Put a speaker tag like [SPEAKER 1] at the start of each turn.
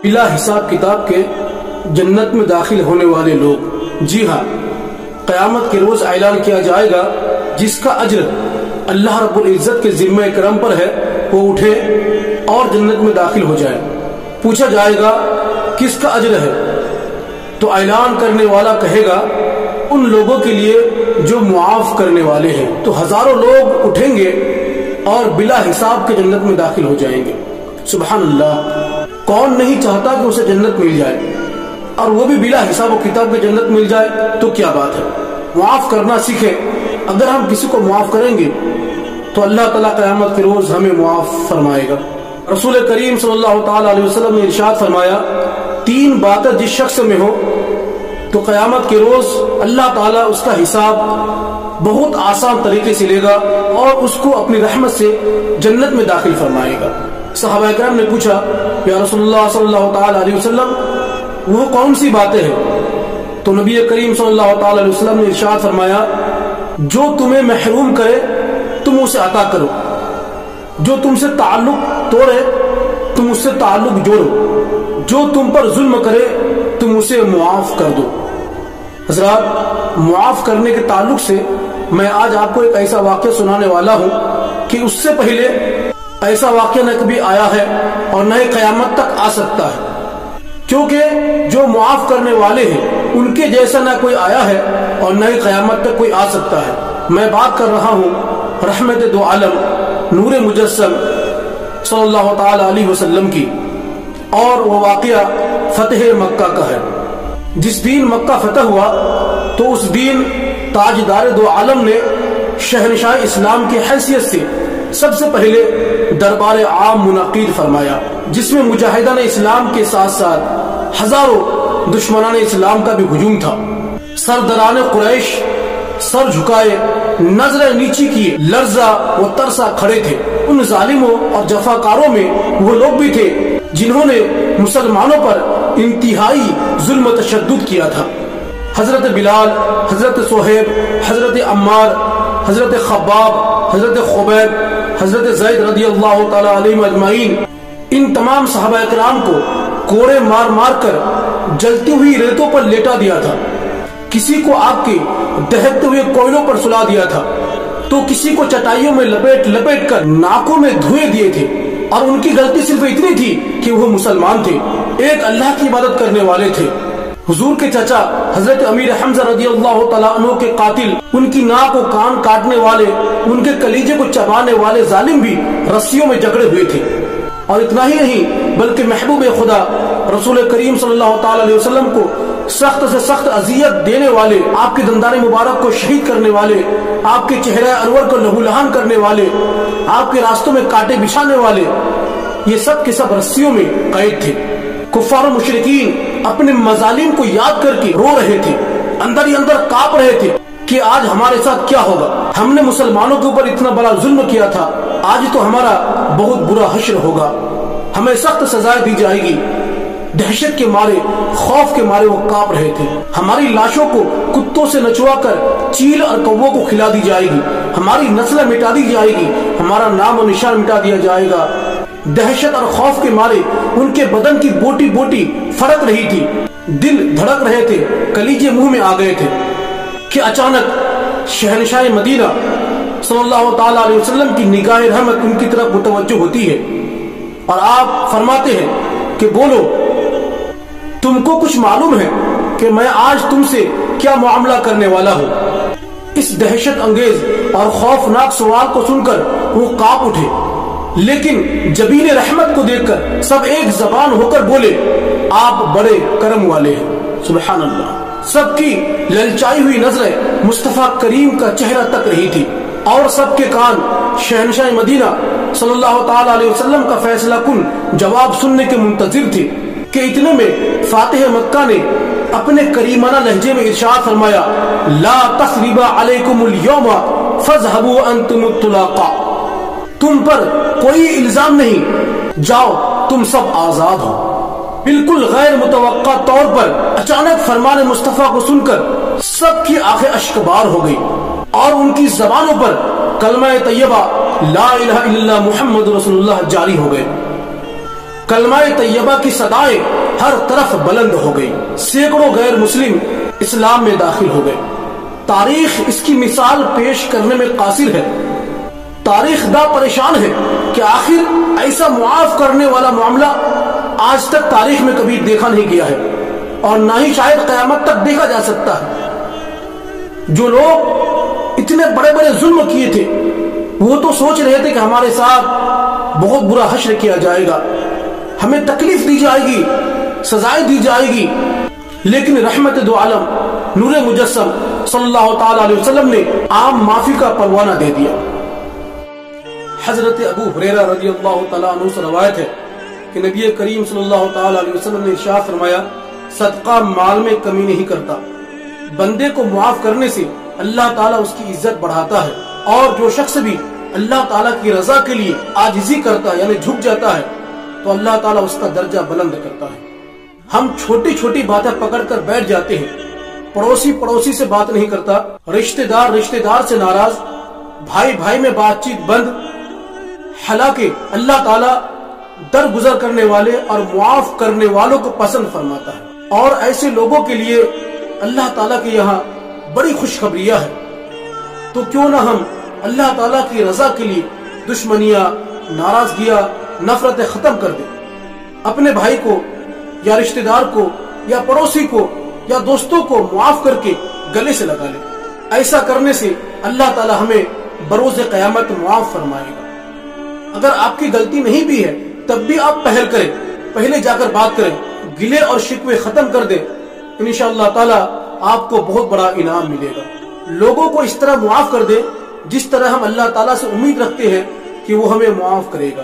[SPEAKER 1] بلا حساب کتاب کے جنت میں داخل ہونے والے لوگ، جی ہاں، قیامت کے روز اعلان کیا جائے گا جس کا اجر اللہ رب العزت کے ذمہ کرم پر ہے وہ اٹھے اور جنت میں داخل ہو جائے۔ پوچھا جائے گا کس کا اجر ہے، تو اعلان کرنے والا کہے گا ان لوگوں کے لیے جو معاف کرنے والے ہیں۔ تو ہزاروں لوگ اٹھیں گے اور بلا حساب کے جنت میں داخل ہو جائیں گے۔ سبحان اللہ، کون نہیں چاہتا کہ اسے جنت مل جائے، اور وہ بھی بلا حساب و کتاب کے جنت مل جائے تو کیا بات ہے۔ معاف کرنا سیکھیں۔ اگر ہم کسی کو معاف کریں گے تو اللہ تعالیٰ قیامت کے روز ہمیں معاف فرمائے گا۔ رسول کریم صلی اللہ تعالیٰ علیہ وسلم نے ارشاد فرمایا، 3 باتیں جس شخص میں ہو تو قیامت کے روز اللہ تعالیٰ اس کا حساب بہت آسان طریقے سے لے گا اور اس کو اپنی رحمت سے جنت میں داخل فرمائے گا۔ صحابہ کرام نے پوچھا، یا رسول اللہ صلی اللہ تعالیٰ علیہ وسلم وہ کون سی باتیں ہیں؟ تو نبی کریم صلی اللہ تعالیٰ علیہ وسلم نے ارشاد فرمایا، جو تمہیں محروم کرے تم اسے عطا کرو، جو تم سے تعلق توڑے تم اس سے تعلق جوڑو، جو تم پر ظلم کرے تم اسے معاف کر دو۔ حضرات، معاف کرنے کے تعلق سے میں آج آپ کو ایک ایسا واقعہ سنانے والا ہوں کہ اس سے پہلے ایسا واقعہ نہ کبھی آیا ہے اور نہ ہی قیامت تک آ سکتا ہے، کیونکہ جو معاف کرنے والے ہیں ان کے جیسا نہ کوئی آیا ہے اور نہ ہی قیامت تک کوئی آ سکتا ہے۔ میں بات کر رہا ہوں رحمت دو عالم نور مجسم صلی اللہ تعالی علیہ وسلم کی، اور وہ واقعہ فتح مکہ کا ہے۔ جس دن مکہ فتح ہوا تو اس دن تاجدار دو عالم نے شہنشاہ اسلام کی حیثیت سے سب سے پہلے دربار عام منعقد فرمایا، جس میں مجاہدان اسلام کے ساتھ ساتھ ہزاروں دشمنان اسلام کا بھی ہجوم تھا۔ سرداران قریش سر جھکائے، نظر نیچی کیے، لرزہ و ترسا کھڑے تھے۔ ان ظالموں اور جفاکاروں میں وہ لوگ بھی تھے جنہوں نے مسلمانوں پر انتہائی ظلم و تشدد کیا تھا۔ حضرت بلال، حضرت صہیب، حضرت عمار، حضرت خباب، حضرت خبیب، حضرت زید رضی اللہ تعالی علیہ اجمعین، ان تمام صحابہ کرام کو کوڑے مار مار کر جلتی ہوئی ریتوں پر لیٹا دیا تھا، کسی کو آگ کے دہکتے ہوئے کوئلوں پر سلا دیا تھا، تو کسی کو چٹائیوں میں لپیٹ لپیٹ کر ناکوں میں دھوئے دیے تھے۔ اور ان کی غلطی صرف اتنی تھی کہ وہ مسلمان تھے، ایک اللہ کی عبادت کرنے والے تھے۔ حضور کے چچا حضرت امیر حمزہ رضی اللہ تعالیٰ عنہ کے قاتل، ان کی ناک و کان کاٹنے والے، ان کے کلیجے کو چبانے والے ظالم بھی رسیوں میں جکڑے ہوئے تھے۔ اور اتنا ہی نہیں بلکہ محبوب خدا رسول کریم صلی اللہ تعالیٰ علیہ وسلم کو سخت سے سخت اذیت دینے والے، آپ کے دندان مبارک کو شہید کرنے والے، آپ کے چہرہ انور کو لہو لہان کرنے والے، آپ کے راستوں میں کانٹے بچھانے والے، یہ سب کے سب رسیوں میں قید تھے۔ کفار و مشرکین اپنے مظالم کو یاد کر کے رو رہے تھے، اندر ہی اندر کانپ رہے تھے کہ آج ہمارے ساتھ کیا ہوگا، ہم نے مسلمانوں کے اوپر اتنا بڑا ظلم کیا تھا، آج تو ہمارا بہت برا حشر ہوگا، ہمیں سخت سزائیں دی جائے گی۔ دہشت کے مارے، خوف کے مارے وہ کانپ رہے تھے۔ ہماری لاشوں کو کتوں سے نچوا کر چیل اور کووں کو کھلا دی جائے گی، ہماری نسلیں مٹا دی جائے گی، ہمارا نام و نشان مٹا دیا جائے گا۔ دہشت اور خوف کے مارے ان کے بدن کی بوٹی بوٹی پھڑک رہی تھی، دل دھڑک رہے تھے، کلیجے منہ میں آ گئے تھے کہ اچانک شہنشاہ مدینہ صلی اللہ تعالی علیہ وسلم کی نگاہ رحمت ان کی طرف متوجہ ہوتی ہے اور آپ فرماتے ہیں کہ بولو، تم کو کچھ معلوم ہے کہ میں آج تم سے کیا معاملہ کرنے والا ہوں؟ اس دہشت انگیز اور خوفناک سوال کو سن کر وہ کانپ اٹھے، لیکن جبین رحمت کو دیکھ کر سب ایک زبان ہو کر بولے، آپ بڑے کرم والے ہیں۔ سبحان اللہ۔ سب کی للچائی ہوئی نظریں مصطفیٰ کریم کا چہرہ تک رہی تھی اور سب کے کان شہنشاہ مدینہ صلی اللہ تعالی علیہ وسلم کا فیصلہ کن جواب سننے کے منتظر تھے کہ اتنے میں فاتح مکہ نے اپنے کریمانہ لہجے میں ارشاد فرمایا، لا تثریب علیکم اليوم فاذهبوا انتم الطلقاء، تم پر کوئی الزام نہیں، جاؤ تم سب آزاد ہو۔ بالکل غیر متوقع طور پر اچانک فرمان مصطفیٰ کو سن کر سب کی آنکھیں اشکبار ہو گئی اور ان کی زبانوں پر کلمہ طیبہ لا الہ الا اللہ محمد رسول اللہ جاری ہو گئے۔ کلمہ طیبہ کی صدائیں ہر طرف بلند ہو گئی، سینکڑوں غیر مسلم اسلام میں داخل ہو گئے۔ تاریخ اس کی مثال پیش کرنے میں قاصر ہے۔ تاریخ دا پریشان ہے کہ آخر ایسا معاف کرنے والا معاملہ آج تک تاریخ میں کبھی دیکھا نہیں گیا ہے، اور نہ ہی شاید قیامت تک دیکھا جا سکتا ہے۔ جو لوگ اتنے بڑے بڑے ظلم کیے تھے وہ تو سوچ رہے تھے کہ ہمارے ساتھ بہت برا حشر کیا جائے گا، ہمیں تکلیف دی جائے گی، سزائیں دی جائے گی، لیکن رحمت دو عالم نور مجسم صلی اللہ تعالی علیہ وسلم نے عام معافی کا پروانہ دے دیا۔ حضرت ابو ہریرہ رضی اللہ تعالیٰ عنہ سے روایت ہے کہ نبی کریم صلی اللہ تعالی علیہ وسلم نے ارشاد فرمایا، صدقہ مال میں کمی نہیں کرتا۔ بندے کو معاف کرنے سے اللہ تعالیٰ اس کی عزت بڑھاتا ہے، اور جو شخص بھی اللہ تعالیٰ کی رضا کے لیے عاجزی کرتا ہے یعنی جھک جاتا ہے تو اللہ تعالیٰ اس کا درجہ بلند کرتا ہے۔ ہم چھوٹی چھوٹی باتیں پکڑ کر بیٹھ جاتے ہیں، پڑوسی سے بات نہیں کرتا، رشتہ دار سے ناراض، بھائی میں بات چیت بند، حالانکہ اللہ تعالیٰ درگزر کرنے والے اور معاف کرنے والوں کو پسند فرماتا ہے، اور ایسے لوگوں کے لیے اللہ تعالیٰ کے یہاں بڑی خوشخبریاں ہے۔ تو کیوں نہ ہم اللہ تعالیٰ کی رضا کے لیے دشمنیاں، ناراضگیاں، نفرتیں ختم کر دیں، اپنے بھائی کو یا رشتہ دار کو یا پڑوسی کو یا دوستوں کو معاف کر کے گلے سے لگا لیں۔ ایسا کرنے سے اللہ تعالیٰ ہمیں بروز قیامت معاف فرمائے گا۔ اگر آپ کی غلطی نہیں بھی ہے تب بھی آپ پہل کریں، پہلے جا کر بات کریں، گلے اور شکوے ختم کر دیں، انشاءاللہ تعالیٰ آپ کو بہت بڑا انعام ملے گا۔ لوگوں کو اس طرح معاف کر دیں جس طرح ہم اللہ تعالیٰ سے امید رکھتے ہیں کہ وہ ہمیں معاف کرے گا۔